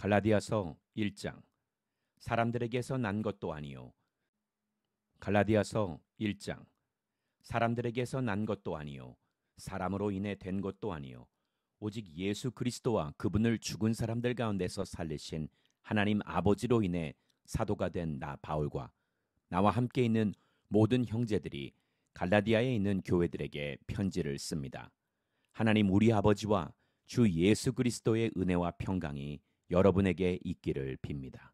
갈라디아서 1장. 사람들에게서 난 것도 아니요. 갈라디아서 1장. 사람들에게서 난 것도 아니요. 사람으로 인해 된 것도 아니요. 오직 예수 그리스도와 그분을 죽은 사람들 가운데서 살리신 하나님 아버지로 인해 사도가 된 나 바울과 나와 함께 있는 모든 형제들이 갈라디아에 있는 교회들에게 편지를 씁니다. 하나님 우리 아버지와 주 예수 그리스도의 은혜와 평강이 여러분에게 있기를 빕니다.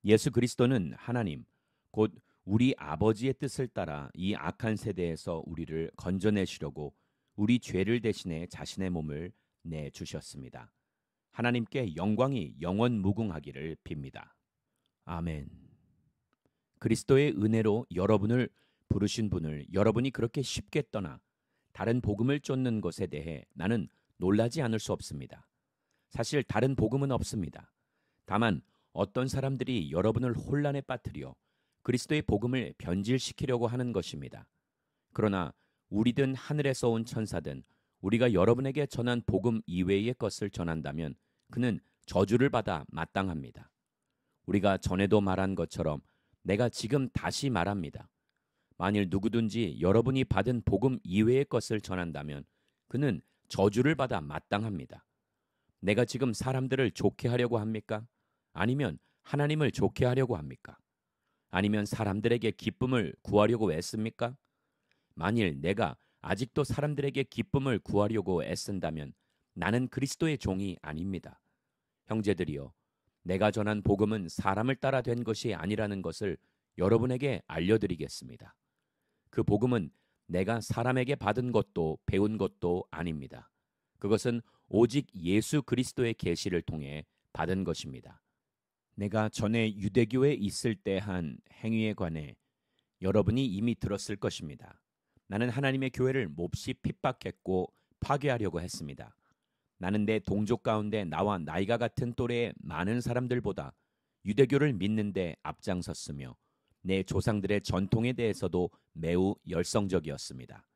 예수 그리스도는 하나님, 곧 우리 아버지의 뜻을 따라 이 악한 세대에서 우리를 건져내시려고 우리 죄를 대신해 자신의 몸을 내주셨습니다. 하나님께 영광이 영원 무궁하기를 빕니다. 아멘. 그리스도의 은혜로 여러분을 부르신 분을 여러분이 그렇게 쉽게 떠나 다른 복음을 쫓는 것에 대해 나는 놀라지 않을 수 없습니다. 사실 다른 복음은 없습니다. 다만 어떤 사람들이 여러분을 혼란에 빠뜨려 그리스도의 복음을 변질시키려고 하는 것입니다. 그러나 우리든 하늘에서 온 천사든 우리가 여러분에게 전한 복음 이외의 것을 전한다면 그는 저주를 받아 마땅합니다. 우리가 전에도 말한 것처럼 내가 지금 다시 말합니다. 만일 누구든지 여러분이 받은 복음 이외의 것을 전한다면 그는 저주를 받아 마땅합니다. 내가 지금 사람들을 좋게 하려고 합니까? 아니면 하나님을 좋게 하려고 합니까? 아니면 사람들에게 기쁨을 구하려고 애씁니까? 만일 내가 아직도 사람들에게 기쁨을 구하려고 애쓴다면 나는 그리스도의 종이 아닙니다. 형제들이여, 내가 전한 복음은 사람을 따라 된 것이 아니라는 것을 여러분에게 알려드리겠습니다. 그 복음은 내가 사람에게 받은 것도 배운 것도 아닙니다. 그것은 오직 예수 그리스도의 계시를 통해 받은 것입니다. 내가 전에 유대교에 있을 때 한 행위에 관해 여러분이 이미 들었을 것입니다. 나는 하나님의 교회를 몹시 핍박했고 파괴하려고 했습니다. 나는 내 동족 가운데 나와 나이가 같은 또래의 많은 사람들보다 유대교를 믿는데 앞장섰으며 내 조상들의 전통에 대해서도 매우 열성적이었습니다.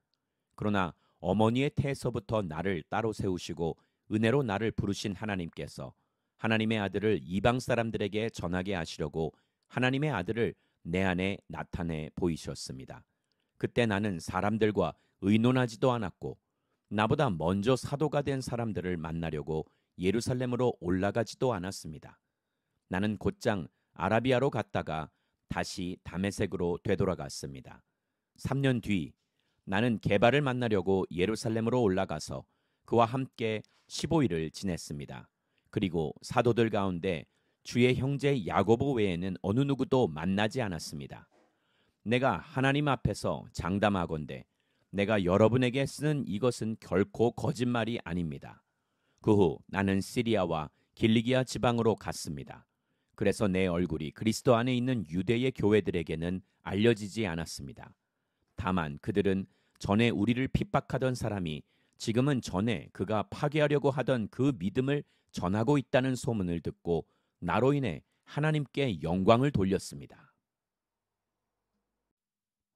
그러나 어머니의 태에서부터 나를 따로 세우시고 은혜로 나를 부르신 하나님께서 하나님의 아들을 이방 사람들에게 전하게 하시려고 하나님의 아들을 내 안에 나타내 보이셨습니다. 그때 나는 사람들과 의논하지도 않았고 나보다 먼저 사도가 된 사람들을 만나려고 예루살렘으로 올라가지도 않았습니다. 나는 곧장 아라비아로 갔다가 다시 다메섹으로 되돌아갔습니다. 3년 뒤 나는 게바를 만나려고 예루살렘으로 올라가서 그와 함께 15일을 지냈습니다. 그리고 사도들 가운데 주의 형제 야고보 외에는 어느 누구도 만나지 않았습니다. 내가 하나님 앞에서 장담하건대 내가 여러분에게 쓰는 이것은 결코 거짓말이 아닙니다. 그 후 나는 시리아와 길리기아 지방으로 갔습니다. 그래서 내 얼굴이 그리스도 안에 있는 유대의 교회들에게는 알려지지 않았습니다. 다만 그들은 전에 우리를 핍박하던 사람이 지금은 전에 그가 파괴하려고 하던 그 믿음을 전하고 있다는 소문을 듣고 나로 인해 하나님께 영광을 돌렸습니다.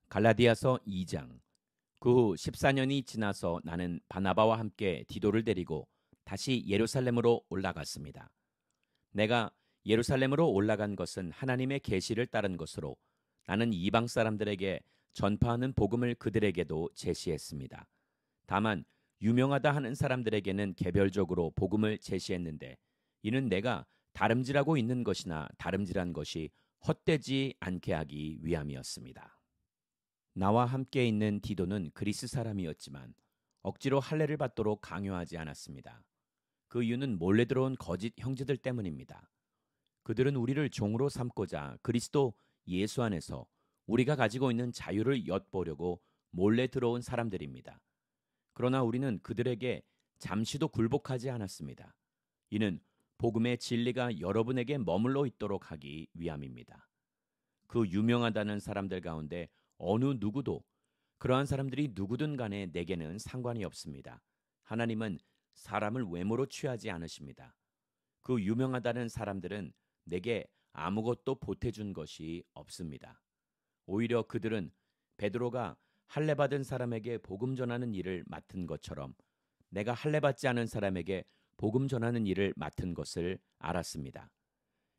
갈라디아서 2장. 그 후 14년이 지나서 나는 바나바와 함께 디도를 데리고 다시 예루살렘으로 올라갔습니다. 내가 예루살렘으로 올라간 것은 하나님의 계시를 따른 것으로 나는 이방 사람들에게 전파하는 복음을 그들에게도 제시했습니다. 다만 유명하다 하는 사람들에게는 개별적으로 복음을 제시했는데 이는 내가 다름질하고 있는 것이나 다름질한 것이 헛되지 않게 하기 위함이었습니다. 나와 함께 있는 디도는 그리스 사람이었지만 억지로 할례를 받도록 강요하지 않았습니다. 그 이유는 몰래 들어온 거짓 형제들 때문입니다. 그들은 우리를 종으로 삼고자 그리스도 예수 안에서 우리가 가지고 있는 자유를 엿보려고 몰래 들어온 사람들입니다. 그러나 우리는 그들에게 잠시도 굴복하지 않았습니다. 이는 복음의 진리가 여러분에게 머물러 있도록 하기 위함입니다. 그 유명하다는 사람들 가운데 어느 누구도 그러한 사람들이 누구든 간에 내게는 상관이 없습니다. 하나님은 사람을 외모로 취하지 않으십니다. 그 유명하다는 사람들은 내게 아무것도 보태준 것이 없습니다. 오히려 그들은 베드로가 할례받은 사람에게 복음 전하는 일을 맡은 것처럼 내가 할례받지 않은 사람에게 복음 전하는 일을 맡은 것을 알았습니다.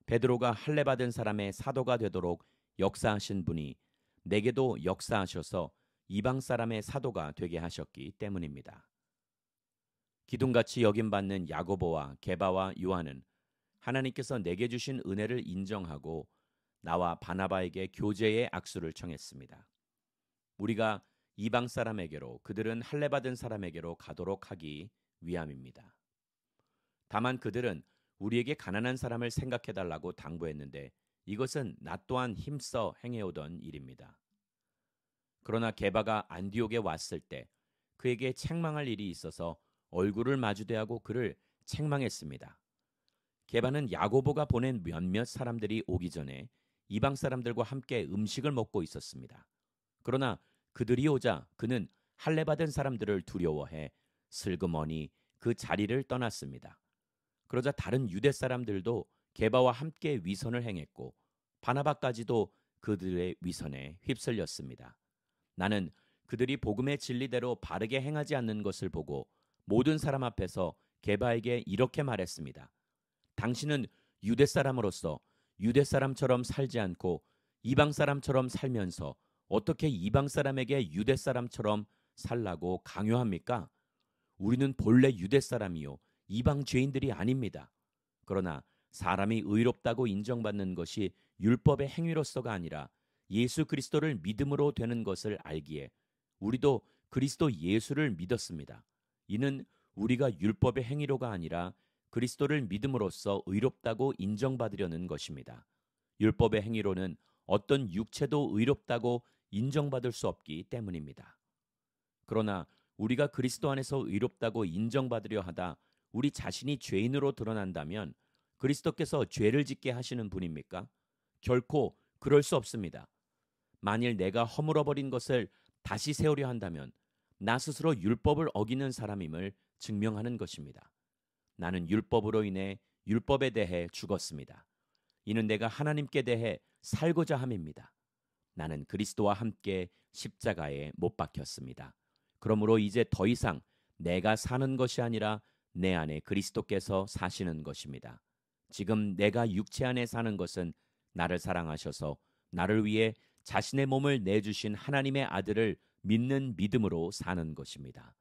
베드로가 할례 받은 사람의 사도가 되도록 역사하신 분이 내게도 역사하셔서 이방 사람의 사도가 되게 하셨기 때문입니다. 기둥같이 여김받는 야고보와 게바와 요한은 하나님께서 내게 주신 은혜를 인정하고 나와 바나바에게 교제의 악수를 청했습니다. 우리가 이방 사람에게로, 그들은 할례 받은 사람에게로 가도록 하기 위함입니다. 다만 그들은 우리에게 가난한 사람을 생각해달라고 당부했는데 이것은 나 또한 힘써 행해오던 일입니다. 그러나 게바가 안디옥에 왔을 때 그에게 책망할 일이 있어서 얼굴을 마주대하고 그를 책망했습니다. 게바는 야고보가 보낸 몇몇 사람들이 오기 전에 이방 사람들과 함께 음식을 먹고 있었습니다. 그러나 그들이 오자 그는 할례 받은 사람들을 두려워해 슬그머니 그 자리를 떠났습니다. 그러자 다른 유대 사람들도 게바와 함께 위선을 행했고 바나바까지도 그들의 위선에 휩쓸렸습니다. 나는 그들이 복음의 진리대로 바르게 행하지 않는 것을 보고 모든 사람 앞에서 게바에게 이렇게 말했습니다. 당신은 유대 사람으로서 유대 사람처럼 살지 않고 이방 사람처럼 살면서 어떻게 이방 사람에게 유대 사람처럼 살라고 강요합니까? 우리는 본래 유대 사람이요 이방 죄인들이 아닙니다. 그러나 사람이 의롭다고 인정받는 것이 율법의 행위로서가 아니라 예수 그리스도를 믿음으로 되는 것을 알기에 우리도 그리스도 예수를 믿었습니다. 이는 우리가 율법의 행위로가 아니라 그리스도를 믿음으로써 의롭다고 인정받으려는 것입니다. 율법의 행위로는 어떤 육체도 의롭다고 인정받을 수 없기 때문입니다. 그러나 우리가 그리스도 안에서 의롭다고 인정받으려 하다 우리 자신이 죄인으로 드러난다면 그리스도께서 죄를 짓게 하시는 분입니까? 결코 그럴 수 없습니다. 만일 내가 허물어버린 것을 다시 세우려 한다면 나 스스로 율법을 어기는 사람임을 증명하는 것입니다. 나는 율법으로 인해 율법에 대해 죽었습니다. 이는 내가 하나님께 대해 살고자 함입니다. 나는 그리스도와 함께 십자가에 못 박혔습니다. 그러므로 이제 더 이상 내가 사는 것이 아니라 내 안에 그리스도께서 사시는 것입니다. 지금 내가 육체 안에 사는 것은 나를 사랑하셔서 나를 위해 자신의 몸을 내주신 하나님의 아들을 믿는 믿음으로 사는 것입니다.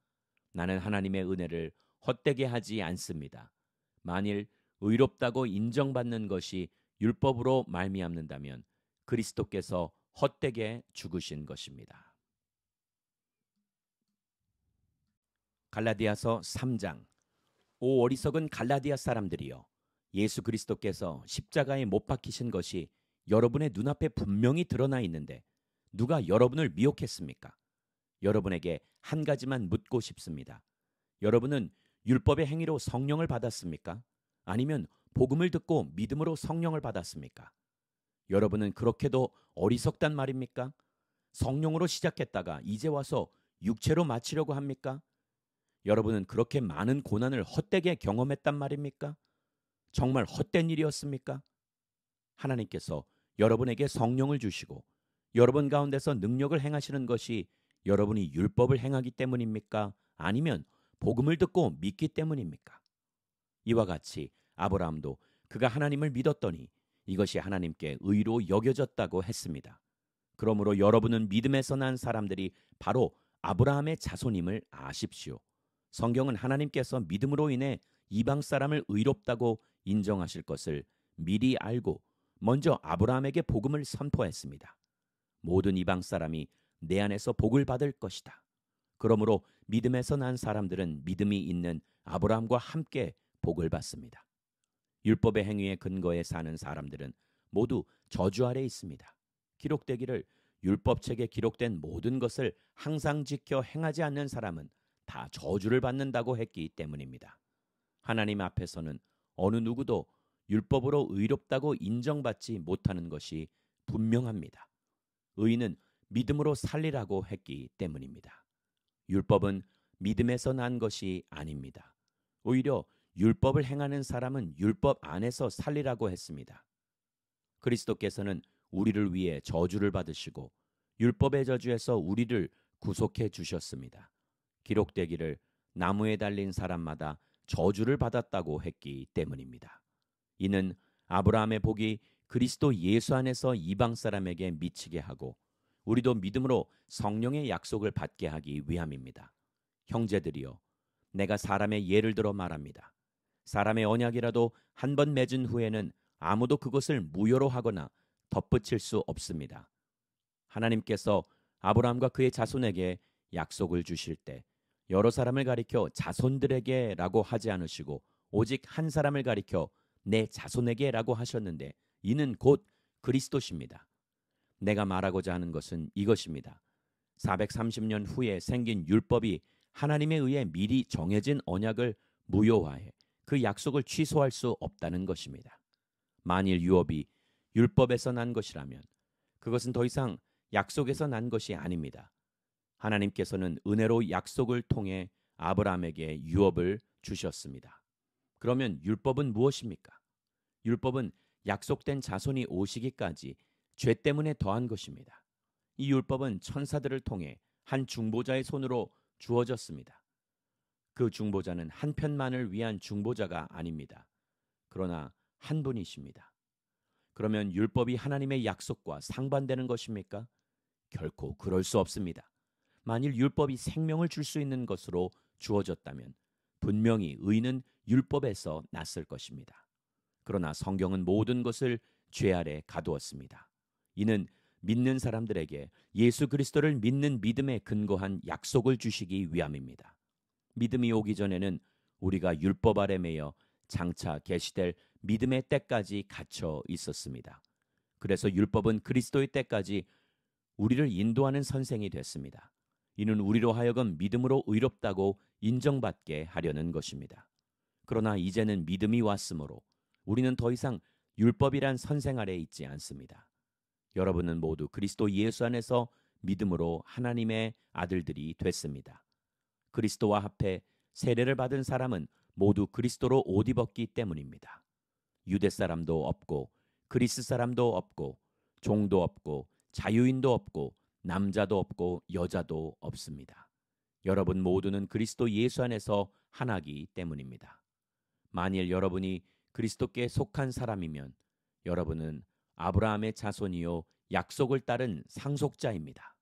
나는 하나님의 은혜를 헛되게 하지 않습니다. 만일 의롭다고 인정받는 것이 율법으로 말미암는다면 그리스도께서 헛되게 죽으신 것입니다. 갈라디아서 3장. 오 어리석은 갈라디아 사람들이여, 예수 그리스도께서 십자가에 못 박히신 것이 여러분의 눈앞에 분명히 드러나 있는데 누가 여러분을 미혹했습니까? 여러분에게 한 가지만 묻고 싶습니다. 여러분은 율법의 행위로 성령을 받았습니까? 아니면 복음을 듣고 믿음으로 성령을 받았습니까? 여러분은 그렇게도 어리석단 말입니까? 성령으로 시작했다가 이제 와서 육체로 마치려고 합니까? 여러분은 그렇게 많은 고난을 헛되게 경험했단 말입니까? 정말 헛된 일이었습니까? 하나님께서 여러분에게 성령을 주시고 여러분 가운데서 능력을 행하시는 것이 여러분이 율법을 행하기 때문입니까? 아니면 복음을 듣고 믿기 때문입니까? 이와 같이 아브라함도 그가 하나님을 믿었더니 이것이 하나님께 의로 여겨졌다고 했습니다. 그러므로 여러분은 믿음에서 난 사람들이 바로 아브라함의 자손임을 아십시오. 성경은 하나님께서 믿음으로 인해 이방 사람을 의롭다고 인정하실 것을 미리 알고 먼저 아브라함에게 복음을 선포했습니다. 모든 이방 사람이 내 안에서 복을 받을 것이다. 그러므로 믿음에서 난 사람들은 믿음이 있는 아브라함과 함께 복을 받습니다. 율법의 행위에 근거해 사는 사람들은 모두 저주 아래 있습니다. 기록되기를 율법책에 기록된 모든 것을 항상 지켜 행하지 않는 사람은 다 저주를 받는다고 했기 때문입니다. 하나님 앞에서는 어느 누구도 율법으로 의롭다고 인정받지 못하는 것이 분명합니다. 의인은 믿음으로 살리라고 했기 때문입니다. 율법은 믿음에서 난 것이 아닙니다. 오히려 율법을 행하는 사람은 율법 안에서 살리라고 했습니다. 그리스도께서는 우리를 위해 저주를 받으시고 율법의 저주에서 우리를 구속해 주셨습니다. 기록되기를 나무에 달린 사람마다 저주를 받았다고 했기 때문입니다. 이는 아브라함의 복이 그리스도 예수 안에서 이방 사람에게 미치게 하고 우리도 믿음으로 성령의 약속을 받게 하기 위함입니다. 형제들이여, 내가 사람의 예를 들어 말합니다. 사람의 언약이라도 한 번 맺은 후에는 아무도 그것을 무효로 하거나 덧붙일 수 없습니다. 하나님께서 아브라함과 그의 자손에게 약속을 주실 때 여러 사람을 가리켜 자손들에게라고 하지 않으시고 오직 한 사람을 가리켜 내 자손에게라고 하셨는데 이는 곧 그리스도십니다. 내가 말하고자 하는 것은 이것입니다. 430년 후에 생긴 율법이 하나님에 의해 미리 정해진 언약을 무효화해 그 약속을 취소할 수 없다는 것입니다. 만일 유업이 율법에서 난 것이라면 그것은 더 이상 약속에서 난 것이 아닙니다. 하나님께서는 은혜로 약속을 통해 아브라함에게 유업을 주셨습니다. 그러면 율법은 무엇입니까? 율법은 약속된 자손이 오시기까지 죄 때문에 더한 것입니다. 이 율법은 천사들을 통해 한 중보자의 손으로 주어졌습니다. 그 중보자는 한 편만을 위한 중보자가 아닙니다. 그러나 한 분이십니다. 그러면 율법이 하나님의 약속과 상반되는 것입니까? 결코 그럴 수 없습니다. 만일 율법이 생명을 줄 수 있는 것으로 주어졌다면 분명히 의는 율법에서 났을 것입니다. 그러나 성경은 모든 것을 죄 아래 가두었습니다. 이는 믿는 사람들에게 예수 그리스도를 믿는 믿음에 근거한 약속을 주시기 위함입니다. 믿음이 오기 전에는 우리가 율법 아래 매여 장차 계시될 믿음의 때까지 갇혀 있었습니다. 그래서 율법은 그리스도의 때까지 우리를 인도하는 선생이 됐습니다. 이는 우리로 하여금 믿음으로 의롭다고 인정받게 하려는 것입니다. 그러나 이제는 믿음이 왔으므로 우리는 더 이상 율법이란 선생 아래 있지 않습니다. 여러분은 모두 그리스도 예수 안에서 믿음으로 하나님의 아들들이 됐습니다. 그리스도와 합해 세례를 받은 사람은 모두 그리스도로 옷 입었기 때문입니다. 유대 사람도 없고 그리스 사람도 없고 종도 없고 자유인도 없고 남자도 없고 여자도 없습니다. 여러분 모두는 그리스도 예수 안에서 하나이기 때문입니다. 만일 여러분이 그리스도께 속한 사람이면 여러분은 아브라함의 자손이요 약속을 따른 상속자입니다.